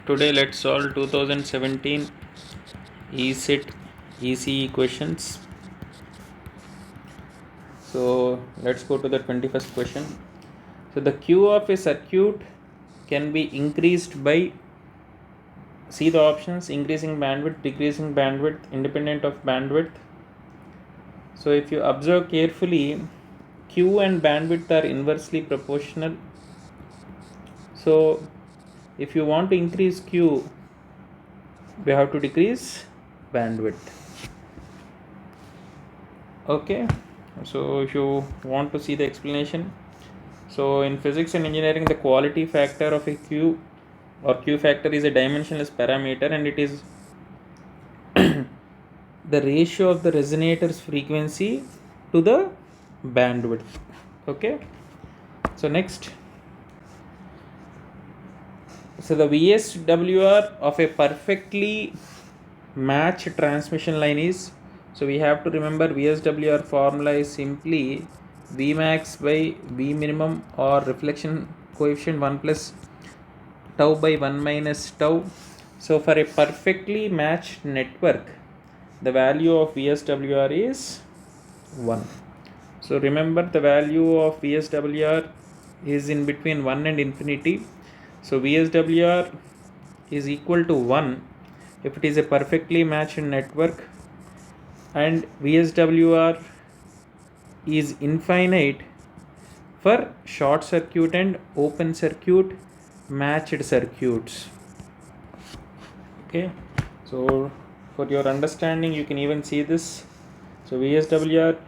Today let's solve 2017 ECIT ECE questions. So let's go to the 21st question. So the Q of a circuit can be increased by, see the options, increasing bandwidth, decreasing bandwidth, independent of bandwidth. So if you observe carefully, Q and bandwidth are inversely proportional. So if you want to increase Q, we have to decrease bandwidth. Okay, so if you want to see the explanation, so in physics and engineering, the quality factor of a Q or Q factor is a dimensionless parameter, and it is the ratio of the resonator's frequency to the bandwidth. Okay, so next, so the VSWR of a perfectly matched transmission line is, so we have to remember VSWR formula is simply Vmax by V minimum, or reflection coefficient 1 plus tau by 1 minus tau. So for a perfectly matched network, the value of VSWR is 1. So remember, the value of VSWR is in between 1 and infinity. So VSWR is equal to 1 if it is a perfectly matched network, and VSWR is infinite for short circuit and open circuit matched circuits. Okay, so for your understanding, you can even see this. So VSWR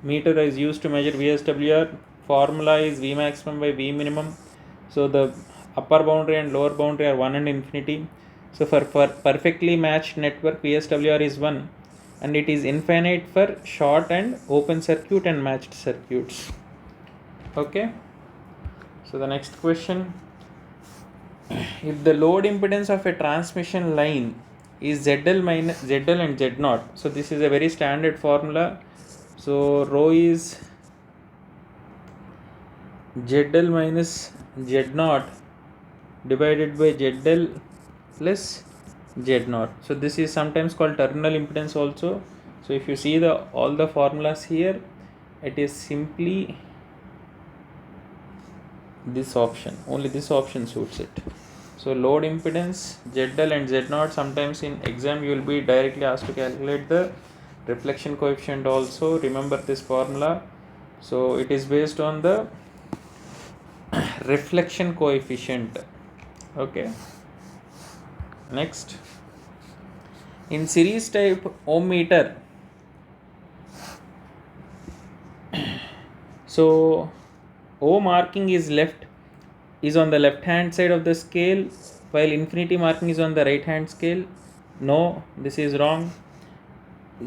meter is used to measure VSWR. Formula is V maximum by V minimum. So the upper boundary and lower boundary are 1 and infinity. So for perfectly matched network, VSWR is 1, and it is infinite for short and open circuit and matched circuits. Okay, so the next question, if the load impedance of a transmission line is ZL minus ZL and Z0, so this is a very standard formula. So rho is ZL minus Z0 divided by ZL plus Z0. So this is sometimes called terminal impedance also. So if you see all the formulas here, it is simply this option, only this option suits it. So load impedance ZL and Z0, sometimes in exam you will be directly asked to calculate the reflection coefficient also. Remember this formula. So it is based on the reflection coefficient. Okay, next, in series type ohm meter, so O marking is on the left hand side of the scale, while infinity marking is on the right hand scale. No, this is wrong.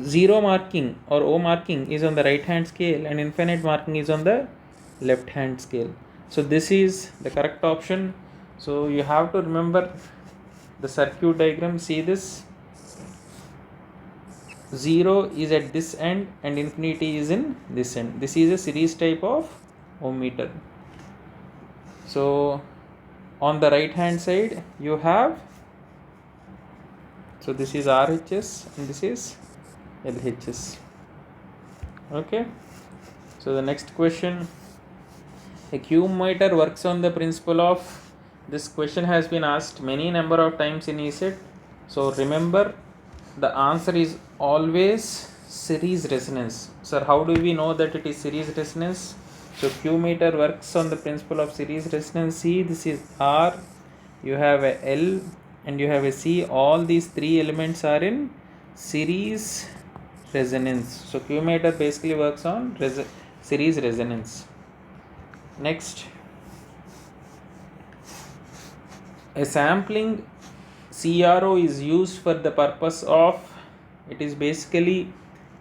Zero marking or O marking is on the right hand scale, and infinite marking is on the left hand scale. So this is the correct option. So you have to remember the circuit diagram. See this, 0 is at this end and infinity is in this end. This is a series type of ohm meter. So on the right hand side you have, so this is RHS and this is LHS. Okay, so the next question, a Q meter works on the principle of, this question has been asked many number of times in ECIT. So remember, the answer is always series resonance. Sir, how do we know that it is series resonance? So Q meter works on the principle of series resonance. See, this is R, you have a L and you have a C. All these three elements are in series resonance. So Q meter basically works on series resonance. Next, a sampling CRO is used for the purpose of, it is basically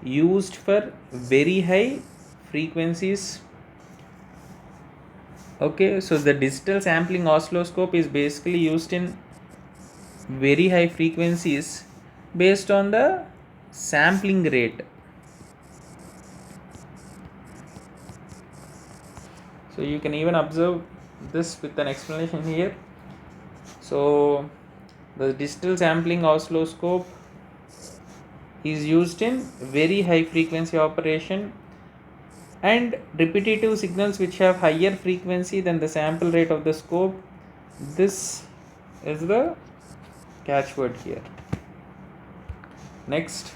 used for very high frequencies. Okay, so the digital sampling oscilloscope is basically used in very high frequencies based on the sampling rate. So you can even observe this with an explanation here. So The digital sampling oscilloscope is used in very high frequency operation and repetitive signals which have higher frequency than the sample rate of the scope. This is the catchword here. Next,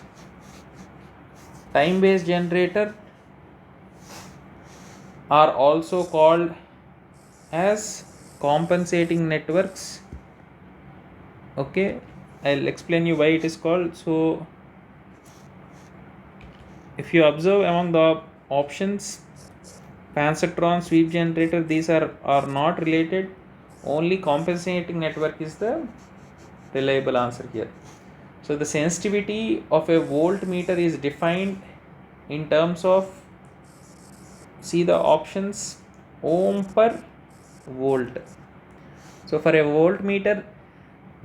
time based generator are also called as compensating networks. Okay, I'll explain you why it is called. So if you observe among the options, Pancertron, sweep generator, these are not related. Only compensating network is the reliable answer here. So the sensitivity of a voltmeter is defined in terms of, see the options, ohm per volt. So for a voltmeter,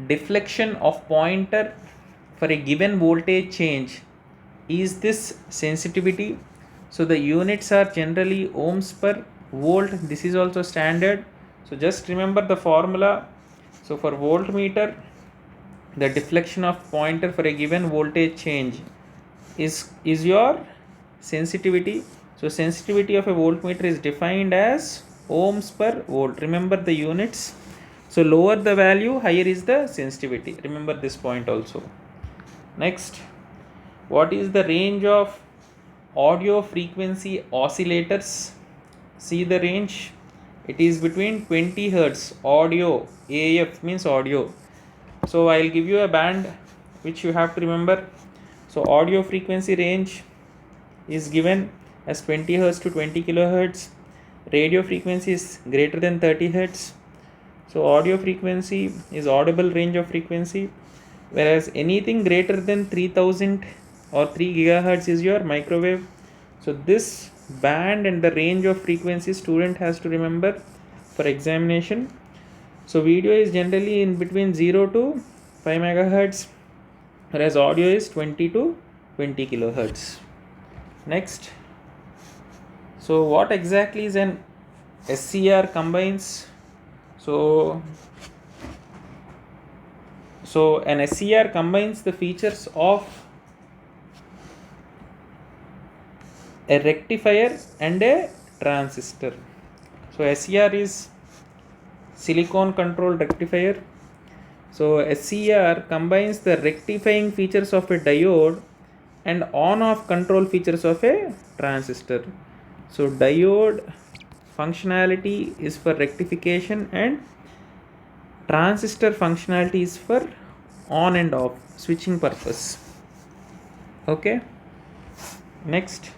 deflection of pointer for a given voltage change is this sensitivity. So the units are generally ohms per volt. This is also standard. So just remember the formula. So for voltmeter, the deflection of pointer for a given voltage change is your sensitivity. So sensitivity of a voltmeter is defined as ohms per volt. Remember the units. So lower the value, higher is the sensitivity. Remember this point also. Next, what is the range of audio frequency oscillators? See the range. It is between 20 Hertz. Audio, AF means audio. So I'll give you a band which you have to remember. So audio frequency range is given as 20 Hertz to 20 kilohertz. Radio frequency is greater than 30 Hertz. So audio frequency is audible range of frequency, whereas anything greater than 3000 or 3 gigahertz is your microwave. So this band and the range of frequency student has to remember for examination. So video is generally in between 0 to 5 megahertz, whereas audio is 20 to 20 kilohertz. Next, so what exactly is an SCR combines? So an SCR combines the features of a rectifier and a transistor. So SCR is silicon controlled rectifier. So SCR combines the rectifying features of a diode and on-off control features of a transistor. So diode functionality is for rectification and transistor functionality is for on and off switching purpose. Okay. Next,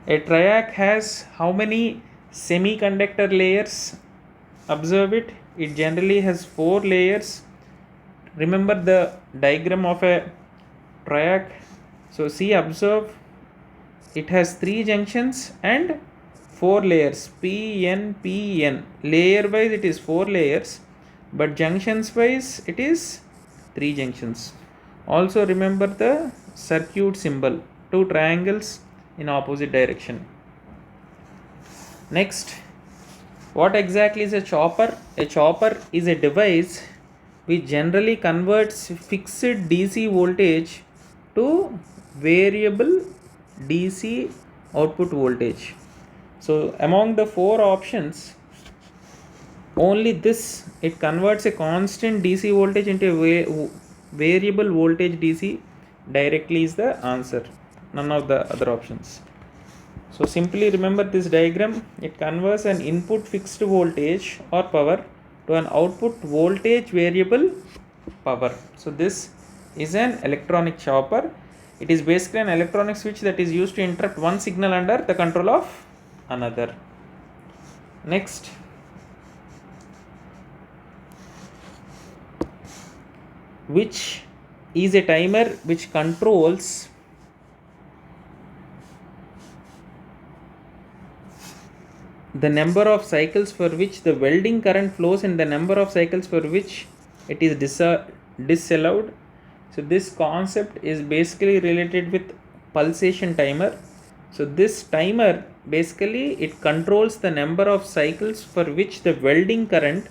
a triac has how many semiconductor layers? Observe it. It generally has 4 layers. Remember the diagram of a triac. So see, observe, it has 3 junctions and 4 layers, P, N, P, N. Layer wise it is 4 layers, but junctions wise it is 3 junctions. Also remember the circuit symbol, 2 triangles in opposite direction. Next, what exactly is a chopper? A chopper is a device which generally converts fixed DC voltage to variable DC output voltage. So among the 4 options, only this, it converts a constant DC voltage into a variable voltage DC directly is the answer. None of the other options. So simply remember this diagram. It converts an input fixed voltage or power to an output voltage variable power. So this is an electronic chopper. It is basically an electronic switch that is used to interrupt one signal under the control of another. Next, which is a timer which controls the number of cycles for which the welding current flows and the number of cycles for which it is disallowed. So this concept is basically related with pulsation timer. So this timer basically it controls the number of cycles for which the welding current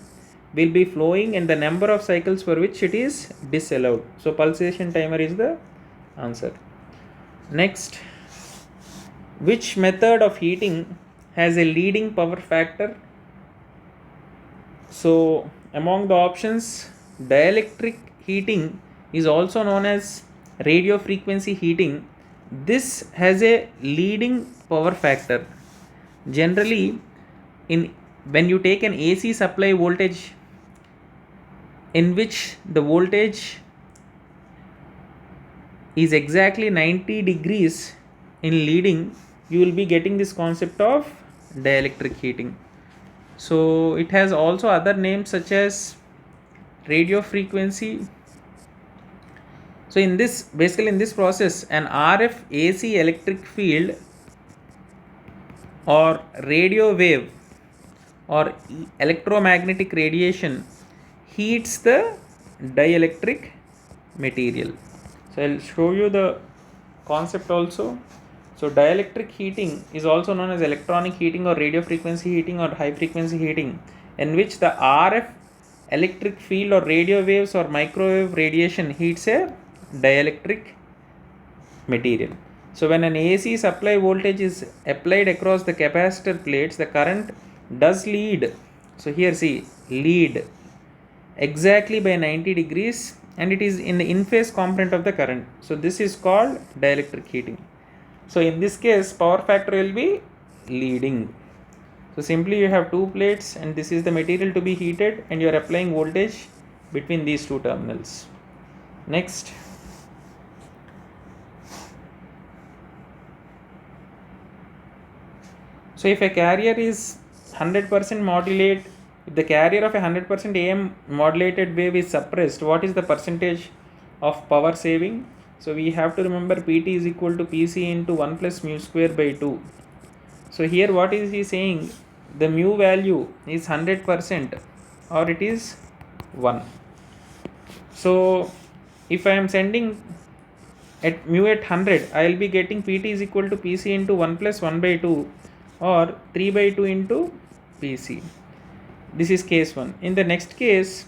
will be flowing and the number of cycles for which it is disallowed. So pulsation timer is the answer. Next, which method of heating has a leading power factor? So among the options, dielectric heating is also known as radio frequency heating. This has a leading power factor. Generally, when you take an AC supply voltage in which the voltage is exactly 90 degrees in leading, you will be getting this concept of dielectric heating. So it has also other names such as radio frequency. So in this process, an RF AC electric field or radio wave or electromagnetic radiation heats the dielectric material. So I'll show you the concept also. So dielectric heating is also known as electronic heating or radio frequency heating or high frequency heating, in which the RF electric field or radio waves or microwave radiation heats a dielectric material. So when an AC supply voltage is applied across the capacitor plates, the current does lead. So here see, lead exactly by 90 degrees and it is in the in phase component of the current. So this is called dielectric heating. So in this case, power factor will be leading. So simply you have two plates and this is the material to be heated and you are applying voltage between these two terminals. Next, so if a carrier is 100% modulate, if the carrier of a 100% AM modulated wave is suppressed, what is the percentage of power saving? So we have to remember PT is equal to PC into 1 plus mu square by 2. So here what is he saying? The mu value is 100% or it is 1. So if I am sending at mu at 100, I will be getting PT is equal to PC into 1 plus 1 by 2 or 3 by 2 into PC. This is case 1. In the next case,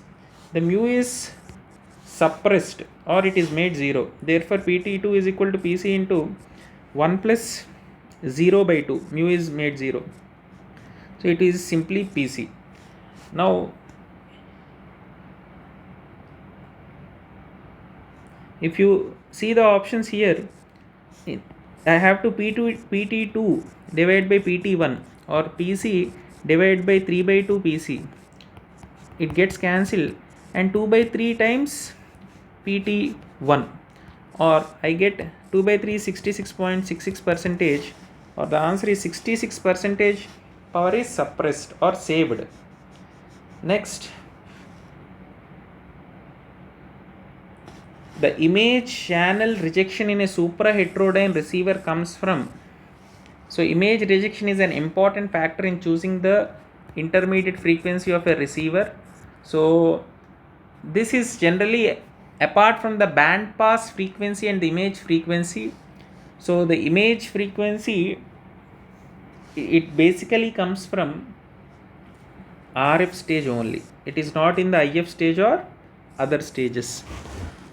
the mu is suppressed or it is made 0. Therefore, PT2 is equal to PC into 1 plus 0 by 2. Mu is made 0. So, it is simply PC. Now, if you see the options here, I have to PT2 divided by PT1 or PC divided by 3 by 2 PC. It gets cancelled and 2 by 3 times PT1 or I get 2 by 3 66.66% or the answer is 66% power is suppressed or saved. Next, the image channel rejection in a supraheterodyne receiver comes from. So image rejection is an important factor in choosing the intermediate frequency of a receiver. So this is generally apart from the band pass frequency and the image frequency. So the image frequency, it basically comes from RF stage only. It is not in the IF stage or other stages.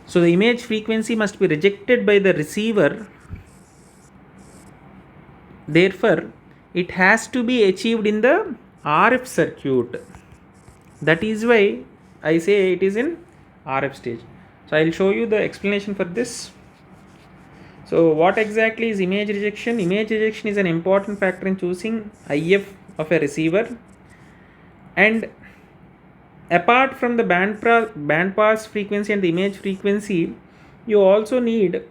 So the image frequency must be rejected by the receiver. Therefore, it has to be achieved in the RF circuit. That is why I say it is in RF stage. So I will show you the explanation for this. So what exactly is image rejection? Image rejection is an important factor in choosing IF of a receiver. And apart from the band pass frequency and the image frequency, you also need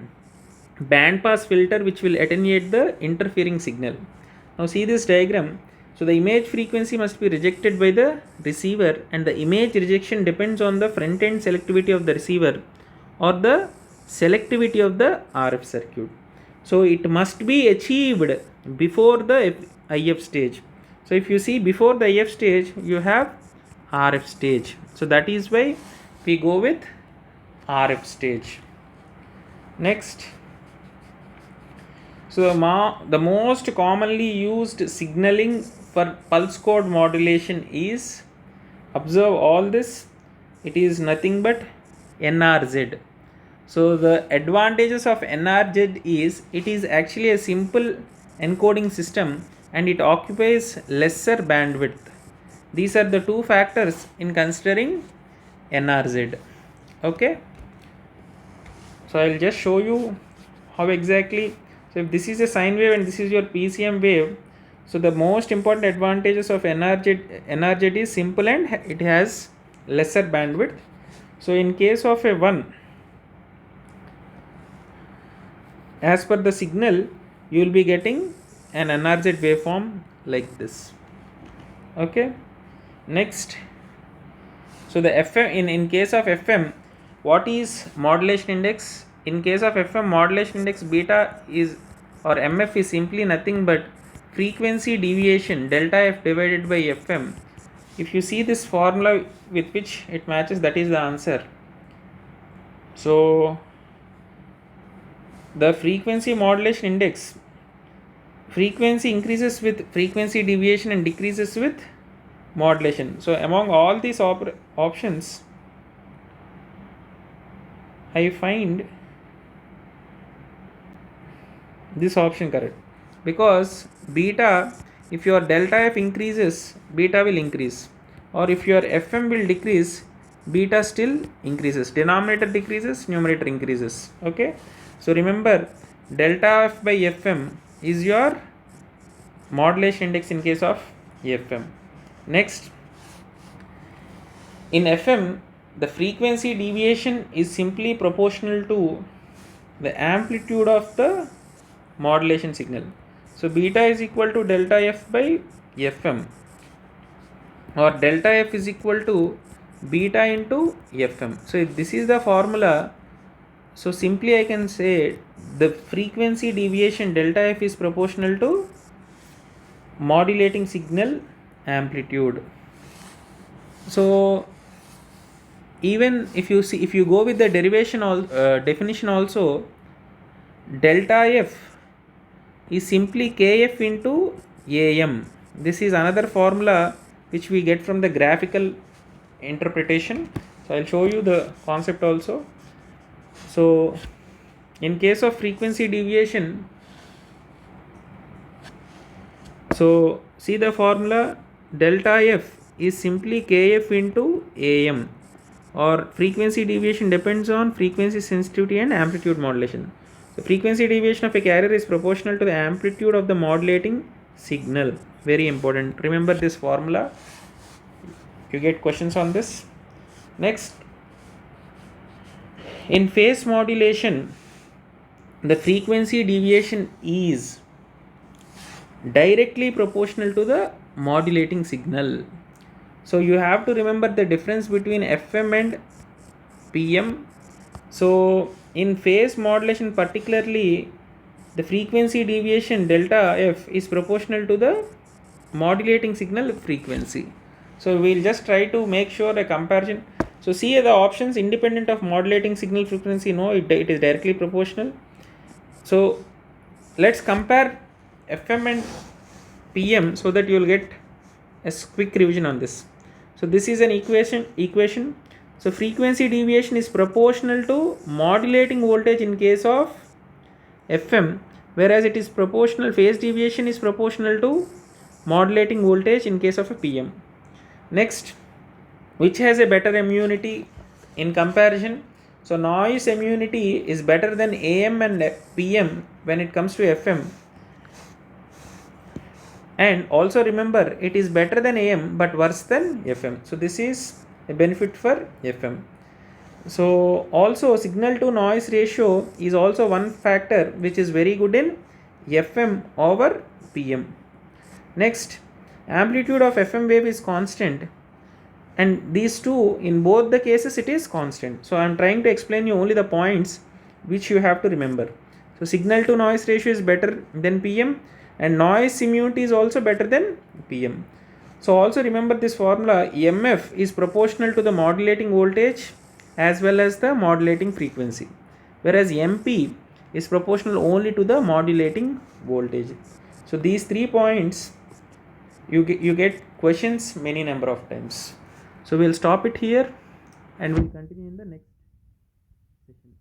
band pass filter which will attenuate the interfering signal. Now see this diagram. So the image frequency must be rejected by the receiver and the image rejection depends on the front end selectivity of the receiver or the selectivity of the RF circuit. So it must be achieved before the IF stage. So if you see before the IF stage, you have RF stage. So that is why we go with RF stage. Next. So the most commonly used signaling for pulse code modulation is Observe all this, it is nothing but NRZ. So the advantages of NRZ is it is actually a simple encoding system and it occupies lesser bandwidth. These are the two factors in considering NRZ. Okay. So I will just show you how exactly. So if this is a sine wave and this is your PCM wave, so the most important advantages of NRZ is simple and it has lesser bandwidth. So in case of a 1, as per the signal, you will be getting an NRZ waveform like this. Okay. Next, so the FM in case of FM, what is modulation index? In case of FM, modulation index beta is or MF is simply nothing but frequency deviation delta F divided by FM. If you see this formula with which it matches, that is the answer. So the frequency modulation index, frequency increases with frequency deviation and decreases with modulation. So among all these options, I find this option correct, because beta, if your delta F increases, beta will increase, or if your FM will decrease, beta still increases. Denominator decreases, numerator increases. Okay, so remember, delta F by FM is your modulation index in case of FM. Next, in FM, the frequency deviation is simply proportional to the amplitude of the modulation signal. So beta is equal to delta F by FM, or delta F is equal to beta into FM. So if this is the formula, so simply I can say the frequency deviation delta F is proportional to modulating signal amplitude. So even if you go with the definition also, delta F is simply Kf into AM. This is another formula which we get from the graphical interpretation. So I'll show you the concept also. So in case of frequency deviation, so see the formula, delta F is simply Kf into AM, or frequency deviation depends on frequency sensitivity and amplitude modulation. The frequency deviation of a carrier is proportional to the amplitude of the modulating signal. Very important. Remember this formula. You get questions on this. Next, in phase modulation, the frequency deviation is directly proportional to the modulating signal. So you have to remember the difference between FM and PM. So in phase modulation particularly, the frequency deviation delta F is proportional to the modulating signal frequency. So we'll just try to make sure a comparison. So see the options independent of modulating signal frequency. No, it is directly proportional. So let's compare FM and PM so that you will get a quick revision on this. So this is an equation. So frequency deviation is proportional to modulating voltage in case of FM, whereas it is proportional, phase deviation is proportional to modulating voltage in case of a PM. Next, which has a better immunity in comparison? So noise immunity is better than AM and PM when it comes to FM. And also remember, it is better than AM but worse than FM. So this is a benefit for FM. So also signal to noise ratio is also one factor which is very good in FM over PM. Next, amplitude of FM wave is constant, and these two, in both the cases it is constant. So I am trying to explain you only the points which you have to remember. So signal to noise ratio is better than PM, and noise immunity is also better than PM. So also remember this formula, EMF is proportional to the modulating voltage as well as the modulating frequency, whereas MP is proportional only to the modulating voltage. So these 3 points you get questions many number of times. So we'll stop it here and we'll continue in the next session.